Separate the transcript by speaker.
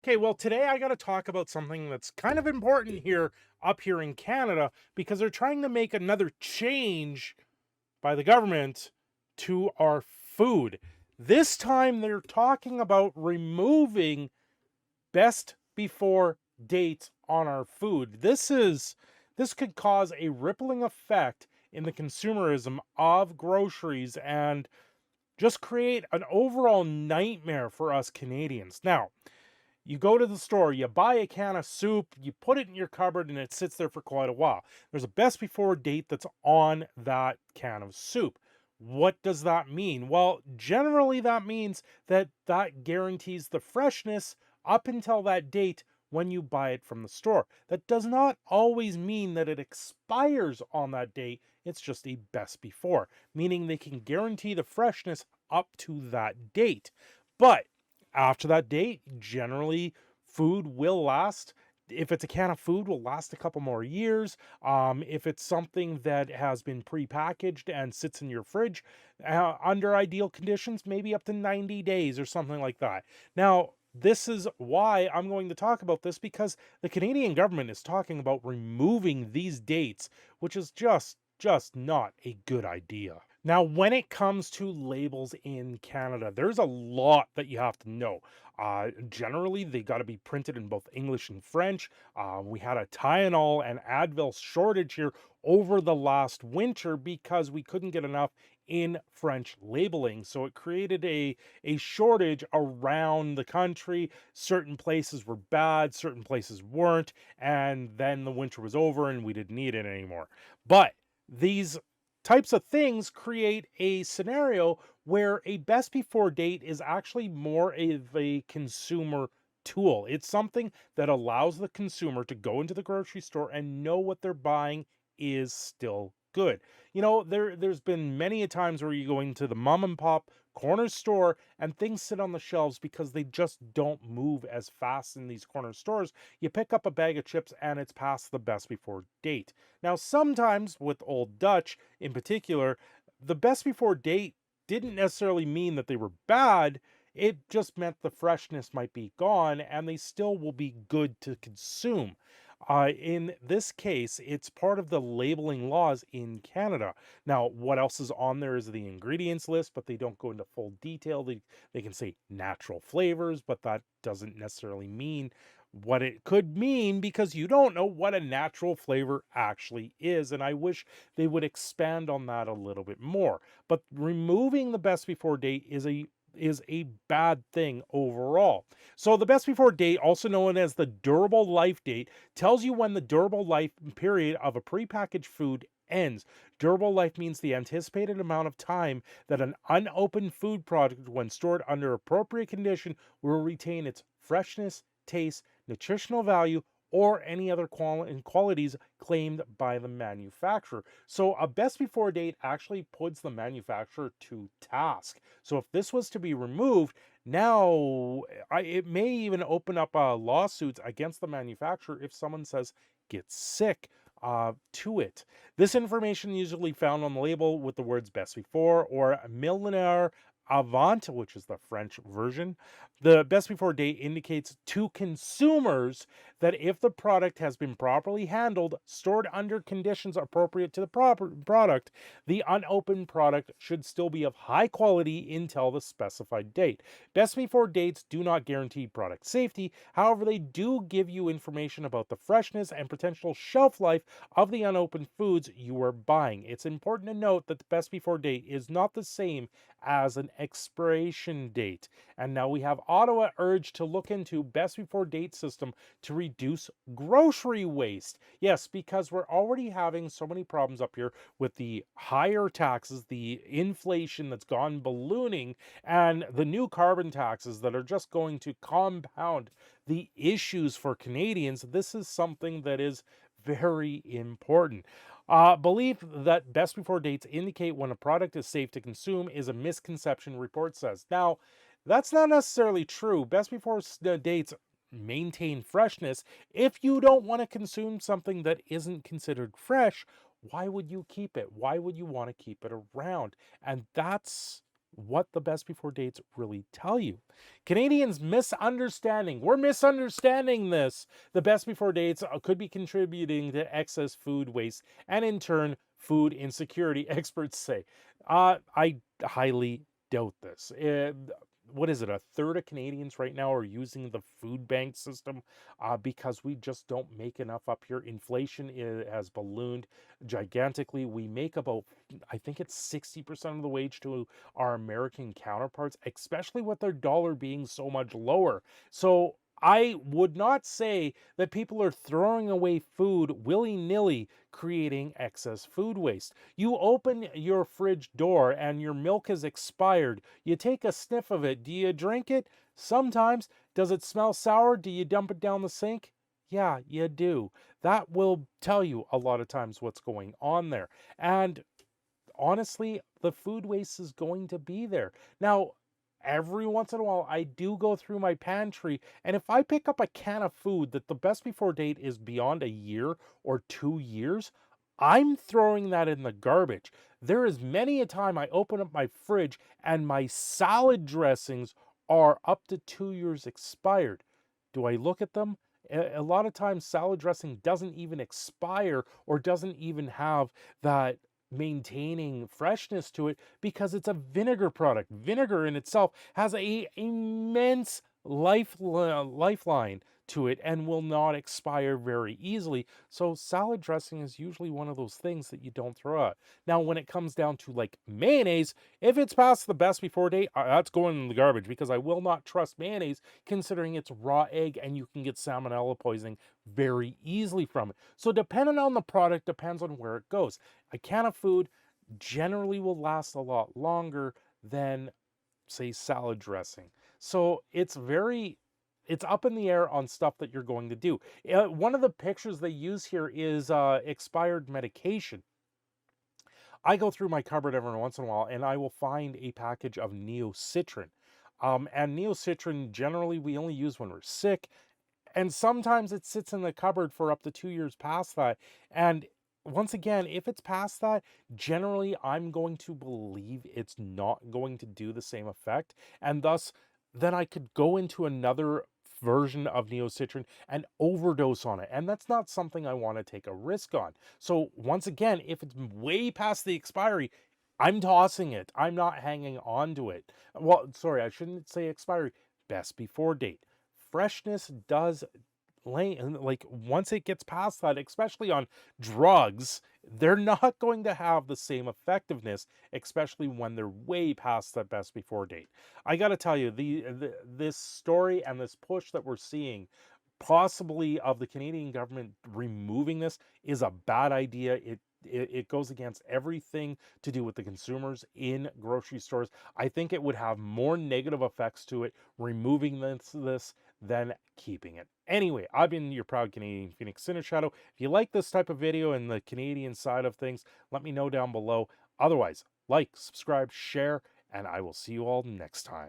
Speaker 1: Okay, well, today I got to talk about something that's kind of important here up here in Canada because they're trying to make another change by the government to our food. This time they're talking about removing best before dates on our food. This could cause a rippling effect in the consumerism of groceries and just create an overall nightmare for us Canadians. Now, you go to the store, you buy a can of soup, you put it in your cupboard, and it sits there for quite a while. There's a best before date that's on that can of soup. What does that mean? Well, generally, that means that guarantees the freshness up until that date when you buy it from the store. That does not always mean that it expires on that date. It's just a best before, meaning they can guarantee the freshness up to that date. But after that date, generally food will last. If it's a can of food, will last a couple more years. If it's something that has been prepackaged and sits in your fridge under ideal conditions, maybe up to 90 days or something like that. Now, this is why I'm going to talk about this because the Canadian government is talking about removing these dates, which is just not a good idea. Now, when it comes to labels in Canada, there's a lot that you have to know. Generally, they got to be printed in both English and French. We had a Tylenol and Advil shortage here over the last winter because we couldn't get enough in French labeling. So it created a shortage around the country. Certain places were bad, certain places weren't. And then the winter was over and we didn't need it anymore. But these types of things create a scenario where a best before date is actually more of a consumer tool. It's something that allows the consumer to go into the grocery store and know what they're buying is still good. There's been many a times where you go into the mom and pop corner store and things sit on the shelves because they just don't move as fast in these corner stores. You pick up a bag of chips and it's past the best before date. Now, sometimes with Old Dutch in particular, the best before date didn't necessarily mean that they were bad. It just meant the freshness might be gone and they still will be good to consume. In this case, it's part of the labeling laws in Canada. Now, what else is on there is the ingredients list, but they don't go into full detail. They can say natural flavors, but that doesn't necessarily mean what it could mean because you don't know what a natural flavor actually is. And I wish they would expand on that a little bit more. But removing the best before date is a bad thing overall. So the best before date, also known as the durable life date, tells you when the durable life period of a prepackaged food ends. Durable life means the anticipated amount of time that an unopened food product, when stored under appropriate condition, will retain its freshness, taste, nutritional value, or any other qualities claimed by the manufacturer. So a best before date actually puts the manufacturer to task. So if this was to be removed, now it may even open up lawsuits against the manufacturer if someone says get sick to it. This information usually found on the label with the words best before or millénaire avant, which is the French version. The best before date indicates to consumers that if the product has been properly handled, stored under conditions appropriate to the proper product, the unopened product should still be of high quality until the specified date. Best before dates do not guarantee product safety. However, they do give you information about the freshness and potential shelf life of the unopened foods you are buying. It's important to note that the best before date is not the same as an expiration date. And now we have Ottawa urged to look into best before date system to reduce grocery waste. Yes, because we're already having so many problems up here with the higher taxes, the inflation that's gone ballooning, and the new carbon taxes that are just going to compound the issues for Canadians. This is something that is very important. Belief that best before dates indicate when a product is safe to consume is a misconception, report says. Now, that's not necessarily true. Best before dates maintain freshness. If you don't want to consume something that isn't considered fresh, why would you keep it? Why would you want to keep it around? And that's what the best before dates really tell you. Canadians misunderstanding. We're misunderstanding this. The best before dates could be contributing to excess food waste and in turn food insecurity, experts say. I highly doubt this. What is it? A third of Canadians right now are using the food bank system because we just don't make enough up here. Inflation has ballooned gigantically. We make about, I think it's 60% of the wage to our American counterparts, especially with their dollar being so much lower. So I would not say that people are throwing away food willy-nilly, creating excess food waste. You open your fridge door and your milk is expired. You take a sniff of it. Do you drink it? Sometimes. Does it smell sour? Do you dump it down the sink? Yeah, you do. That will tell you a lot of times what's going on there. And honestly, the food waste is going to be there. Now, every once in a while, I do go through my pantry, and if I pick up a can of food that the best before date is beyond a year or 2 years, I'm throwing that in the garbage. There is many a time I open up my fridge and my salad dressings are up to 2 years expired. Do I look at them? A lot of times, salad dressing doesn't even expire or doesn't even have that maintaining freshness to it because it's a vinegar product. Vinegar in itself has a immense lifeline to it and will not expire very easily. So salad dressing is usually one of those things that you don't throw out. Now, when it comes down to like mayonnaise, if it's past the best before date, that's going in the garbage because I will not trust mayonnaise considering it's raw egg and you can get salmonella poisoning very easily from it. So depending on the product, depends on where it goes. A can of food generally will last a lot longer than, say, salad dressing. So it's up in the air on stuff that you're going to do. One of the pictures they use here is expired medication. I go through my cupboard every once in a while and I will find a package of neocitrin. And neocitrin generally we only use when we're sick, and sometimes it sits in the cupboard for up to 2 years past that. And once again, if it's past that, generally I'm going to believe it's not going to do the same effect. And thus, then I could go into another version of neocitrin and overdose on it. And that's not something I want to take a risk on. So once again, if it's way past the expiry, I'm tossing it. I'm not hanging on to it. Well, sorry, I shouldn't say expiry. Best before date. Freshness does like once it gets past that, especially on drugs, they're not going to have the same effectiveness, especially when they're way past that best before date. I got to tell you, this story and this push that we're seeing possibly of the Canadian government removing this is a bad idea. It goes against everything to do with the consumers in grocery stores. I think it would have more negative effects to it removing this than keeping it. Anyway, I've been your proud Canadian Phoenix, Cindershadow. If you like this type of video and the Canadian side of things, let me know down below. Otherwise, like, subscribe, share, and I will see you all next time.